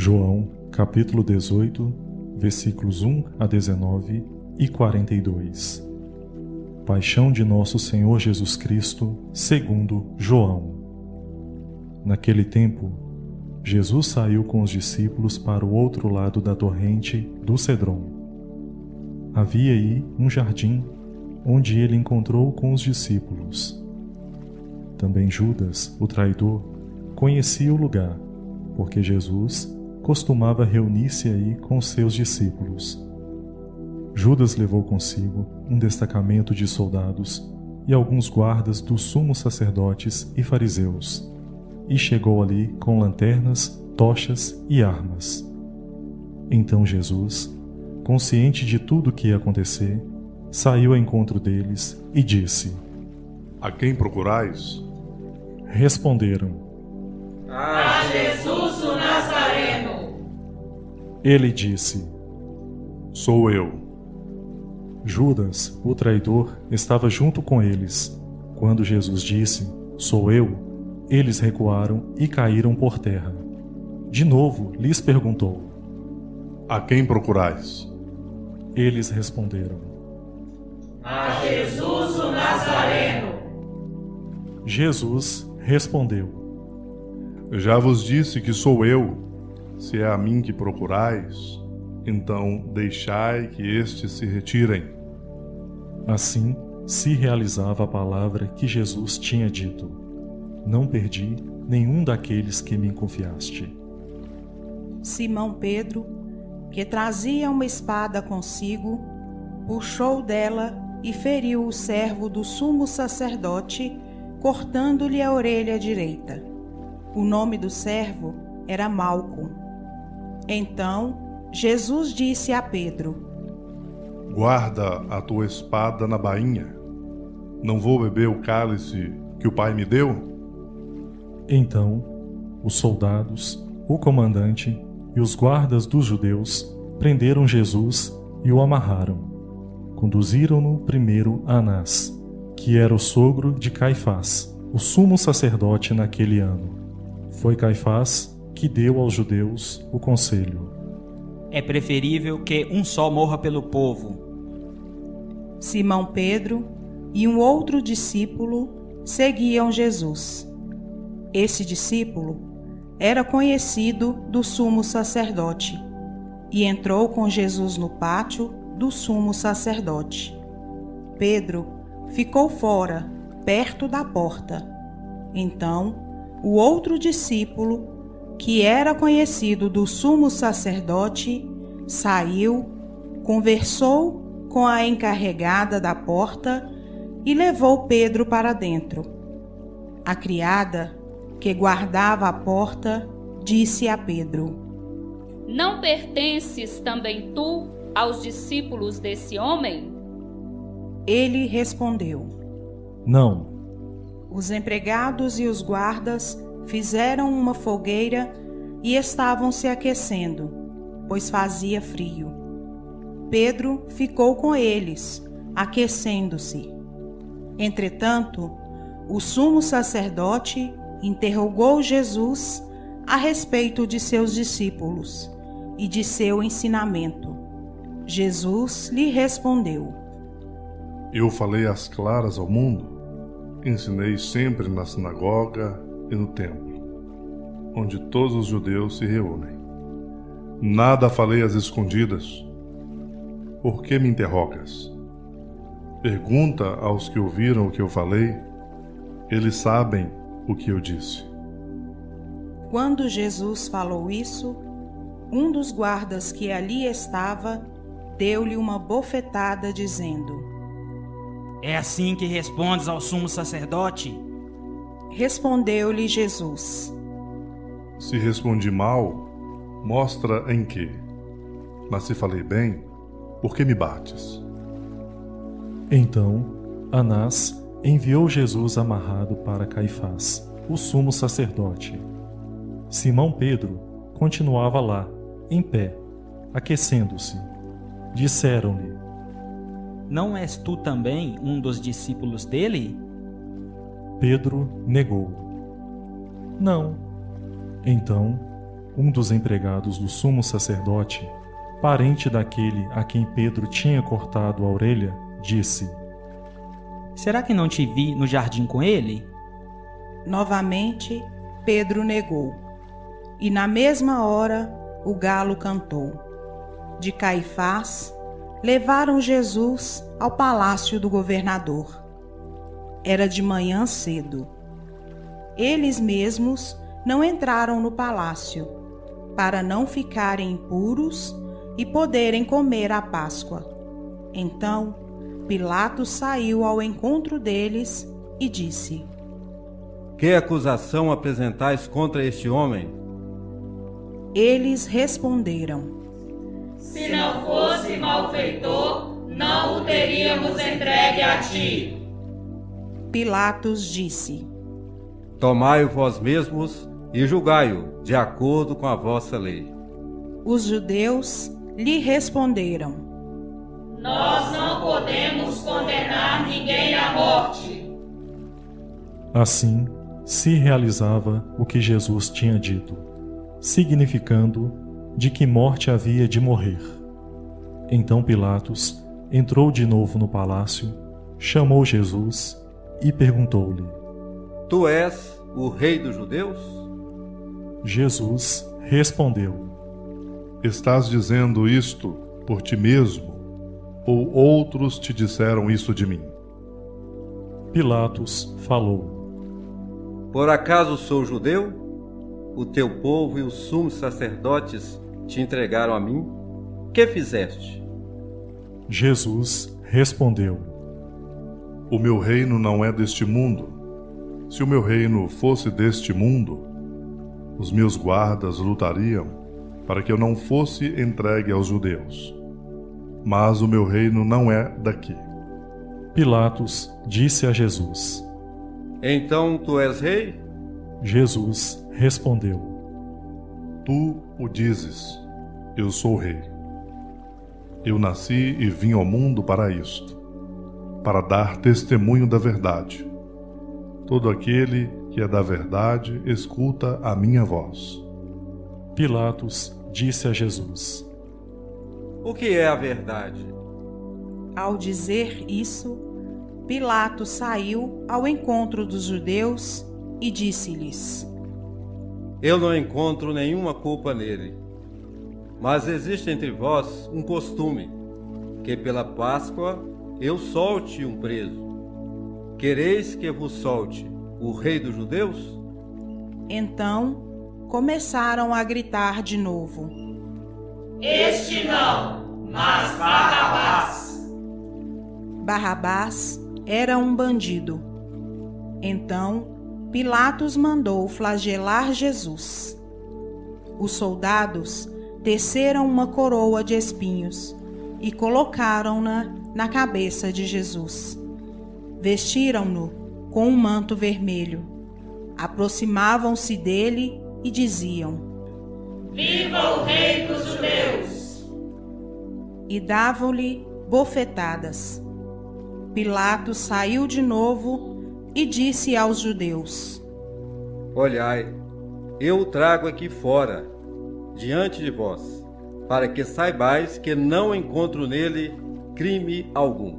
João, capítulo 18, versículos 1 a 19 e 42. Paixão de nosso Senhor Jesus Cristo, segundo João. Naquele tempo, Jesus saiu com os discípulos para o outro lado da torrente do Cedron. Havia aí um jardim, onde ele encontrou com os discípulos. Também Judas, o traidor, conhecia o lugar, porque Jesus costumava reunir-se aí com seus discípulos. Judas levou consigo um destacamento de soldados e alguns guardas dos sumos sacerdotes e fariseus, e chegou ali com lanternas, tochas e armas. Então Jesus, consciente de tudo o que ia acontecer, saiu ao encontro deles e disse: A quem procurais? Responderam: A Jesus o Nazareno. Ele disse: Sou eu. Judas, o traidor, estava junto com eles. Quando Jesus disse: Sou eu, eles recuaram e caíram por terra. De novo lhes perguntou: A quem procurais? Eles responderam: A Jesus o Nazareno. Jesus respondeu: Já vos disse que sou eu. Se é a mim que procurais, então deixai que estes se retirem. Assim se realizava a palavra que Jesus tinha dito: Não perdi nenhum daqueles que me confiaste. Simão Pedro, que trazia uma espada consigo, puxou dela e feriu o servo do sumo sacerdote, cortando-lhe a orelha direita. O nome do servo era Malco. Então Jesus disse a Pedro: Guarda a tua espada na bainha. Não vou beber o cálice que o Pai me deu? Então os soldados, o comandante e os guardas dos judeus prenderam Jesus e o amarraram. Conduziram-no primeiro a Anás, que era o sogro de Caifás, o sumo sacerdote naquele ano. Foi Caifás que deu aos judeus o conselho: É preferível que um só morra pelo povo. Simão Pedro e um outro discípulo seguiam Jesus. Esse discípulo era conhecido do sumo sacerdote e entrou com Jesus no pátio do sumo sacerdote. Pedro ficou fora, perto da porta. Então, o outro discípulo, que era conhecido do sumo sacerdote, saiu, conversou com a encarregada da porta e levou Pedro para dentro. A criada, que guardava a porta, disse a Pedro: Não pertences também tu aos discípulos desse homem? Ele respondeu: Não. Os empregados e os guardas fizeram uma fogueira e estavam se aquecendo, pois fazia frio. Pedro ficou com eles, aquecendo-se. Entretanto, o sumo sacerdote interrogou Jesus a respeito de seus discípulos e de seu ensinamento. Jesus lhe respondeu: Eu falei às claras ao mundo. Ensinei sempre na sinagoga e no templo, onde todos os judeus se reúnem. Nada falei às escondidas. Por que me interrogas? Pergunta aos que ouviram o que eu falei. Eles sabem o que eu disse. Quando Jesus falou isso, um dos guardas que ali estava deu-lhe uma bofetada, dizendo: É assim que respondes ao sumo sacerdote? Respondeu-lhe Jesus: Se respondi mal, mostra em que. Mas se falei bem, por que me bates? Então Anás enviou Jesus amarrado para Caifás, o sumo sacerdote. Simão Pedro continuava lá, em pé, aquecendo-se. Disseram-lhe: Não és tu também um dos discípulos dele? Pedro negou: Não. Então um dos empregados do sumo sacerdote, parente daquele a quem Pedro tinha cortado a orelha, disse: Será que não te vi no jardim com ele? Novamente, Pedro negou. E na mesma hora, o galo cantou. De Caifás, levaram Jesus ao palácio do governador. Era de manhã cedo. Eles mesmos não entraram no palácio, para não ficarem impuros e poderem comer a Páscoa. Então, Pilatos saiu ao encontro deles e disse: Que acusação apresentais contra este homem? Eles responderam: Se não fosse malfeitor, não o teríamos entregue a ti. Pilatos disse: Tomai-o vós mesmos e julgai-o de acordo com a vossa lei. Os judeus lhe responderam: Nós não podemos condenar ninguém à morte. Assim, se realizava o que Jesus tinha dito, significando de que morte havia de morrer. Então Pilatos entrou de novo no palácio, chamou Jesus e perguntou-lhe: Tu és o rei dos judeus? Jesus respondeu: Estás dizendo isto por ti mesmo, ou outros te disseram isso de mim? Pilatos falou: Por acaso sou judeu? O teu povo e os sumos sacerdotes te entregaram a mim? Que fizeste? Jesus respondeu: O meu reino não é deste mundo. Se o meu reino fosse deste mundo, os meus guardas lutariam para que eu não fosse entregue aos judeus. Mas o meu reino não é daqui. Pilatos disse a Jesus: Então tu és rei? Jesus respondeu: Tu o dizes, eu sou rei. Eu nasci e vim ao mundo para isto, para dar testemunho da verdade. Todo aquele que é da verdade escuta a minha voz. Pilatos disse a Jesus: O que é a verdade? Ao dizer isso, Pilatos saiu ao encontro dos judeus e disse-lhes: Eu não encontro nenhuma culpa nele. Mas existe entre vós um costume, que pela Páscoa eu solte um preso. Quereis que vos solte o rei dos judeus? Então começaram a gritar de novo: Este não, mas Barrabás. Barrabás era um bandido. Então Pilatos mandou flagelar Jesus. Os soldados teceram uma coroa de espinhos e colocaram-na na cabeça de Jesus. Vestiram-no com um manto vermelho. Aproximavam-se dele e diziam: Viva o rei dos judeus! E davam-lhe bofetadas. Pilatos saiu de novo e disse aos judeus: Olhai, eu o trago aqui fora, diante de vós, para que saibais que não encontro nele crime algum.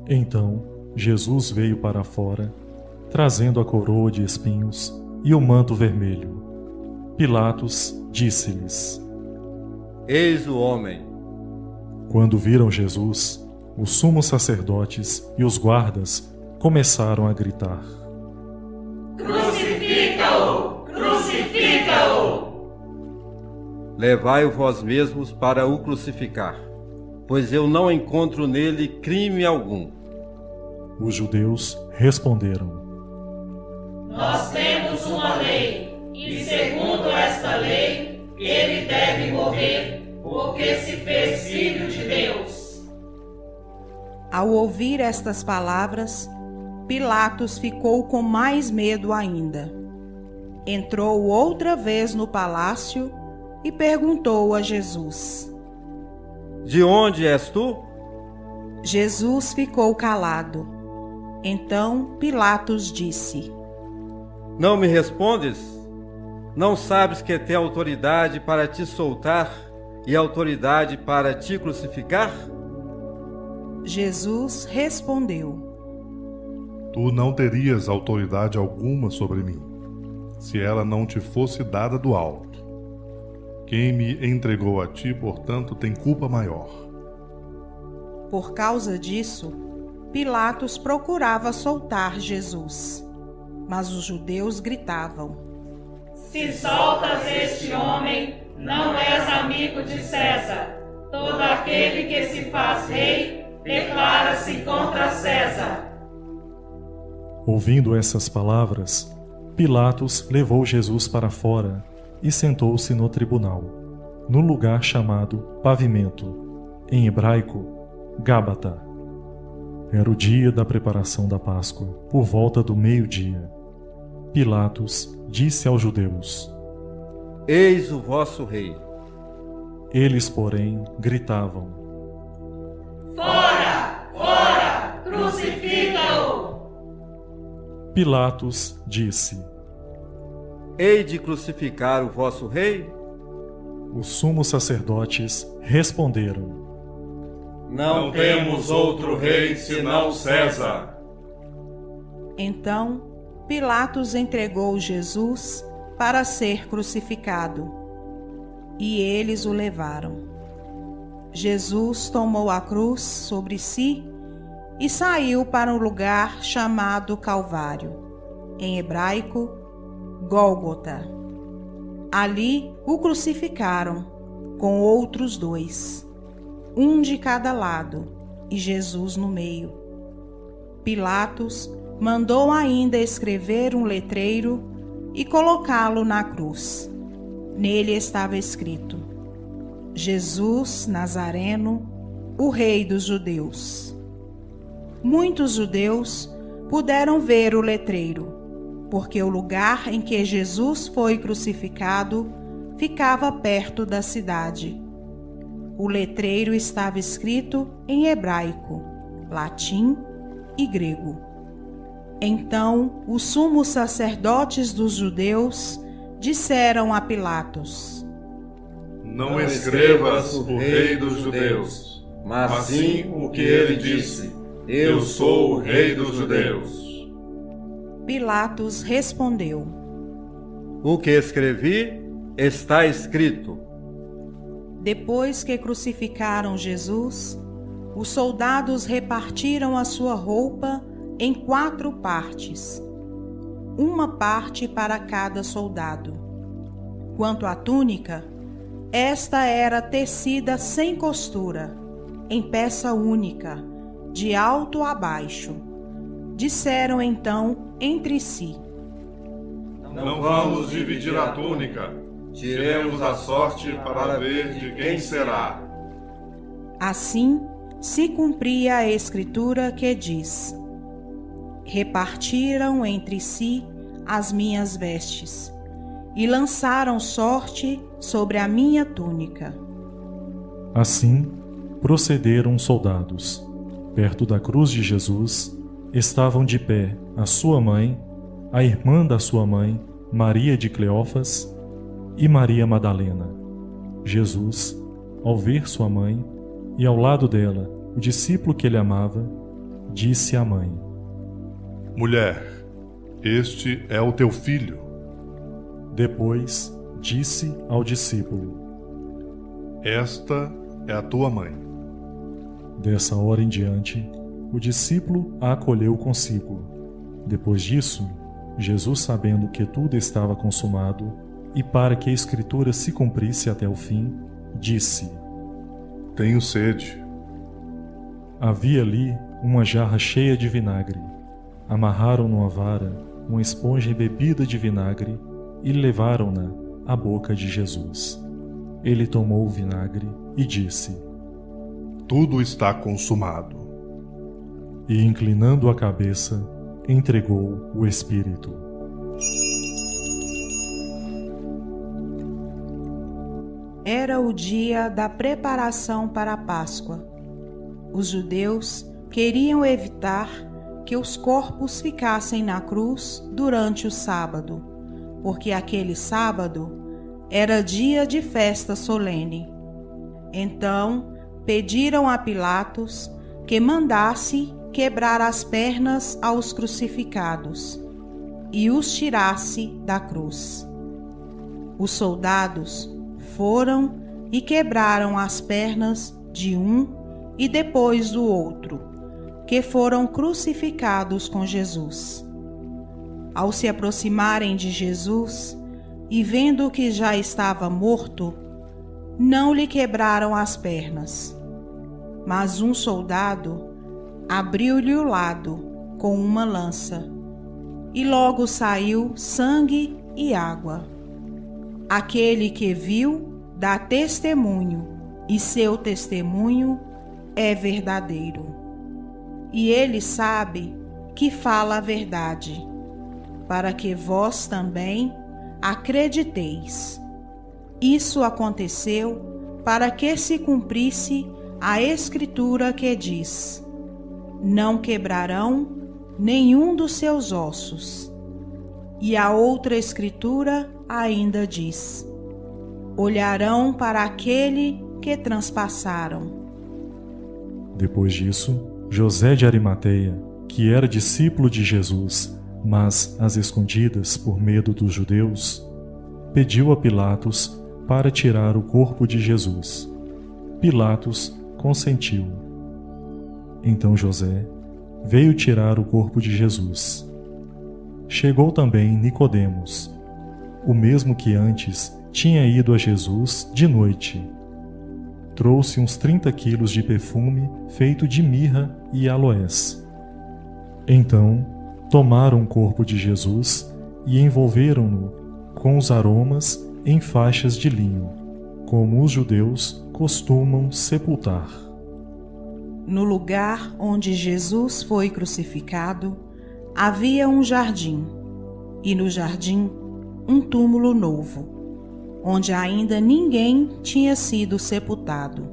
Então Jesus veio para fora, trazendo a coroa de espinhos e o manto vermelho. Pilatos disse-lhes: Eis o homem. Quando viram Jesus, os sumos sacerdotes e os guardas começaram a gritar: Crucifica-o! Crucifica-o! Levai-o vós mesmos para o crucificar, pois eu não encontro nele crime algum. Os judeus responderam: Nós temos uma lei, e segundo esta lei, ele deve morrer, porque se fez filho de Deus. Ao ouvir estas palavras, Pilatos ficou com mais medo ainda. Entrou outra vez no palácio e perguntou a Jesus: De onde és tu? Jesus ficou calado. Então Pilatos disse: Não me respondes? Não sabes que tem autoridade para te soltar e autoridade para te crucificar? Jesus respondeu: Tu não terias autoridade alguma sobre mim, se ela não te fosse dada do alto. Quem me entregou a ti, portanto, tem culpa maior. Por causa disso, Pilatos procurava soltar Jesus, mas os judeus gritavam: Se soltas este homem, não és amigo de César. Todo aquele que se faz rei, declara-se contra César. Ouvindo essas palavras, Pilatos levou Jesus para fora e sentou-se no tribunal, no lugar chamado Pavimento, em hebraico, Gábata. Era o dia da preparação da Páscoa, por volta do meio-dia. Pilatos disse aos judeus: Eis o vosso rei. Eles, porém, gritavam: Fora! Fora! Crucifica-o! Pilatos disse: Hei de crucificar o vosso rei? Os sumos sacerdotes responderam: Não temos outro rei senão César. Então, Pilatos entregou Jesus para ser crucificado, e eles o levaram. Jesus tomou a cruz sobre si e saiu para um lugar chamado Calvário, em hebraico, Gólgota. Ali o crucificaram, com outros 2, um de cada lado, e Jesus no meio. Pilatos mandou ainda escrever um letreiro e colocá-lo na cruz. Nele estava escrito: Jesus Nazareno, o Rei dos Judeus. Muitos judeus puderam ver o letreiro, porque o lugar em que Jesus foi crucificado ficava perto da cidade. O letreiro estava escrito em hebraico, latim e grego. Então, os sumos sacerdotes dos judeus disseram a Pilatos: Não escrevas o Rei dos Judeus, mas sim o que ele disse: Eu sou o Rei dos Judeus. Pilatos respondeu: O que escrevi está escrito. Depois que crucificaram Jesus, os soldados repartiram a sua roupa em 4 partes, uma parte para cada soldado. Quanto à túnica, esta era tecida sem costura, em peça única, de alto a baixo. Disseram então entre si: Não vamos dividir a túnica. Tiremos a sorte para ver de quem será. Assim se cumpria a escritura que diz: Repartiram entre si as minhas vestes e lançaram sorte sobre a minha túnica. Assim procederam os soldados. Perto da cruz de Jesus estavam de pé a sua mãe, a irmã da sua mãe, Maria de Cleófas, e Maria Madalena. Jesus, ao ver sua mãe, e ao lado dela o discípulo que ele amava, disse à mãe: Mulher, este é o teu filho. Depois disse ao discípulo: Esta é a tua mãe. Dessa hora em diante, o discípulo a acolheu consigo. Depois disso, Jesus, sabendo que tudo estava consumado, e para que a Escritura se cumprisse até o fim, disse: Tenho sede. Havia ali uma jarra cheia de vinagre. Amarraram numa vara uma esponja embebida de vinagre e levaram-na à boca de Jesus. Ele tomou o vinagre e disse: Tudo está consumado. E, inclinando a cabeça, entregou o Espírito. Era o dia da preparação para a Páscoa. Os judeus queriam evitar que os corpos ficassem na cruz durante o sábado, porque aquele sábado era dia de festa solene. Então pediram a Pilatos que mandasse quebrar as pernas aos crucificados e os tirasse da cruz. Os soldados foram e quebraram as pernas de um e depois do outro, que foram crucificados com Jesus. Ao se aproximarem de Jesus e vendo que já estava morto, não lhe quebraram as pernas. Mas um soldado abriu-lhe o lado com uma lança, e logo saiu sangue e água. Aquele que viu dá testemunho, e seu testemunho é verdadeiro. E ele sabe que fala a verdade, para que vós também acrediteis. Isso aconteceu para que se cumprisse a Escritura que diz: não quebrarão nenhum dos seus ossos. E a outra Escritura ainda diz: olharão para aquele que transpassaram. Depois disso, José de Arimateia, que era discípulo de Jesus, mas às escondidas por medo dos judeus, pediu a Pilatos para tirar o corpo de Jesus. Pilatos consentiu. Então José veio tirar o corpo de Jesus. Chegou também Nicodemos, o mesmo que antes tinha ido a Jesus de noite. Trouxe uns 30 quilos de perfume feito de mirra e aloés. Então tomaram o corpo de Jesus e envolveram-no com os aromas em faixas de linho, como os judeus costumam sepultar. No lugar onde Jesus foi crucificado, havia um jardim, e no jardim um túmulo novo, onde ainda ninguém tinha sido sepultado.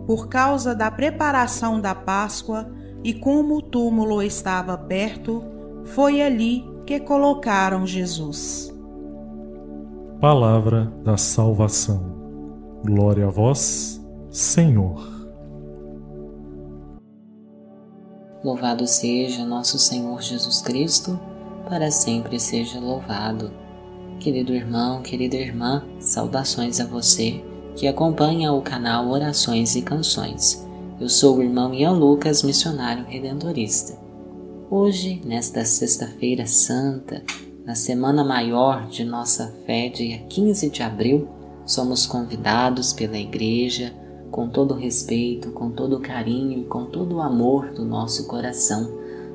Por causa da preparação da Páscoa e como o túmulo estava perto, foi ali que colocaram Jesus. Palavra da salvação. Glória a vós, Senhor. Louvado seja nosso Senhor Jesus Cristo, para sempre seja louvado. Querido irmão, querida irmã, saudações a você que acompanha o canal Orações e Canções. Eu sou o irmão Ian Lucas, missionário redentorista. Hoje, nesta sexta-feira santa, na semana maior de nossa fé, dia 15 de abril, somos convidados pela Igreja, com todo o respeito, com todo o carinho e com todo o amor do nosso coração,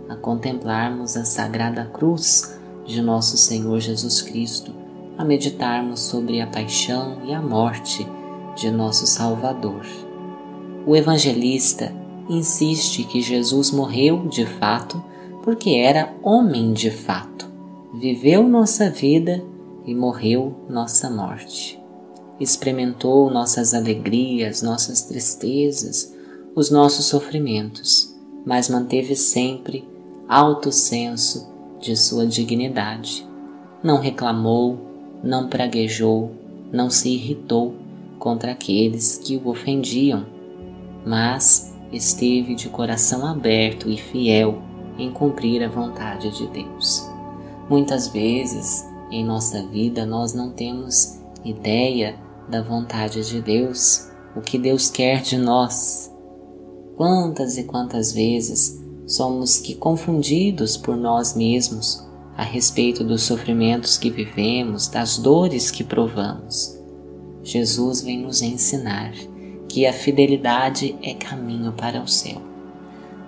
a contemplarmos a Sagrada Cruz de nosso Senhor Jesus Cristo, a meditarmos sobre a paixão e a morte de nosso Salvador. O evangelista insiste que Jesus morreu de fato porque era homem de fato, viveu nossa vida e morreu nossa morte. Experimentou nossas alegrias, nossas tristezas, os nossos sofrimentos, mas manteve sempre alto senso de sua dignidade. Não reclamou, não praguejou, não se irritou contra aqueles que o ofendiam, mas esteve de coração aberto e fiel em cumprir a vontade de Deus. Muitas vezes em nossa vida nós não temos ideia da vontade de Deus, o que Deus quer de nós. Quantas e quantas vezes somos confundidos por nós mesmos a respeito dos sofrimentos que vivemos, das dores que provamos. Jesus vem nos ensinar que a fidelidade é caminho para o céu.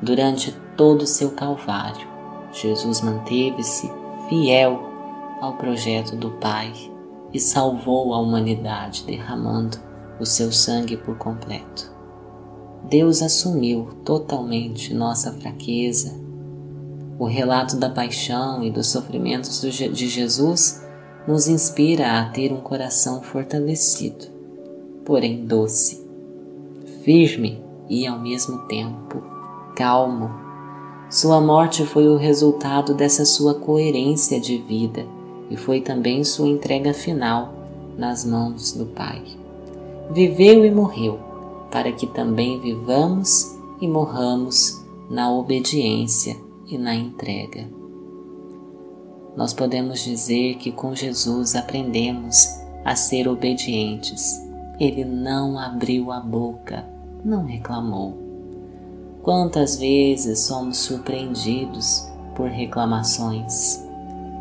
Durante todo o seu Calvário, Jesus manteve-se fiel ao projeto do Pai e salvou a humanidade derramando o seu sangue por completo. Deus assumiu totalmente nossa fraqueza. O relato da paixão e dos sofrimentos de Jesus nos inspira a ter um coração fortalecido, porém doce, firme e ao mesmo tempo calmo. Sua morte foi o resultado dessa sua coerência de vida e foi também sua entrega final nas mãos do Pai. Viveu e morreu, para que também vivamos e morramos na obediência e na entrega. Nós podemos dizer que com Jesus aprendemos a ser obedientes. Ele não abriu a boca, não reclamou. Quantas vezes somos surpreendidos por reclamações?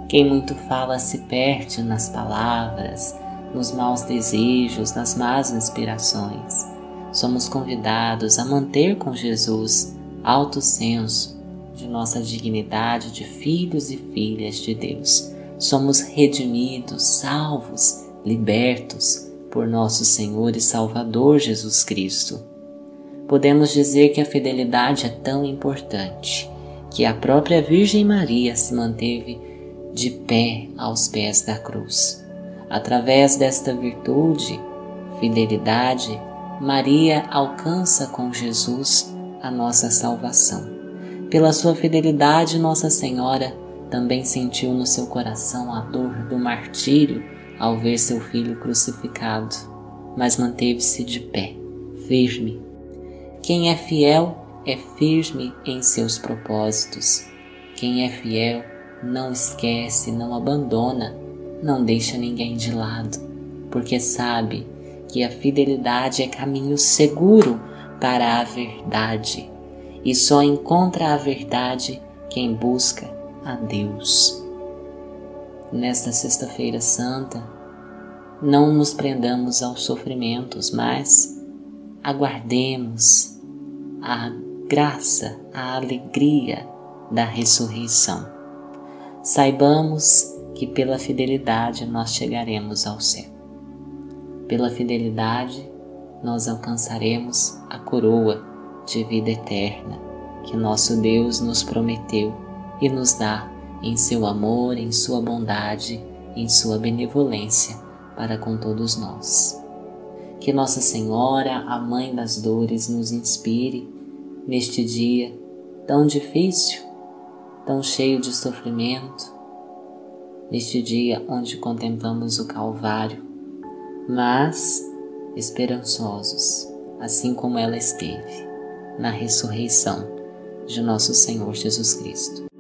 Quem muito fala se perde nas palavras, nos maus desejos, nas más inspirações. Somos convidados a manter com Jesus alto senso de nossa dignidade de filhos e filhas de Deus. Somos redimidos, salvos, libertos por nosso Senhor e Salvador Jesus Cristo. Podemos dizer que a fidelidade é tão importante que a própria Virgem Maria se manteve de pé aos pés da cruz. Através desta virtude, fidelidade, Maria alcança com Jesus a nossa salvação. Pela sua fidelidade, Nossa Senhora também sentiu no seu coração a dor do martírio ao ver seu filho crucificado, mas manteve-se de pé, firme. Quem é fiel é firme em seus propósitos. Quem é fiel não esquece, não abandona, não deixa ninguém de lado, porque sabe que a fidelidade é caminho seguro para a verdade, e só encontra a verdade quem busca a Deus. Nesta Sexta-feira Santa, não nos prendamos aos sofrimentos, mas aguardemos a graça, a alegria da ressurreição. Saibamos que pela fidelidade nós chegaremos ao céu. Pela fidelidade nós alcançaremos a coroa de vida eterna que nosso Deus nos prometeu e nos dá em seu amor, em sua bondade, em sua benevolência para com todos nós. Que Nossa Senhora, a Mãe das Dores, nos inspire neste dia tão difícil, tão cheio de sofrimento, neste dia onde contemplamos o Calvário, mas esperançosos, assim como ela esteve na ressurreição de nosso Senhor Jesus Cristo.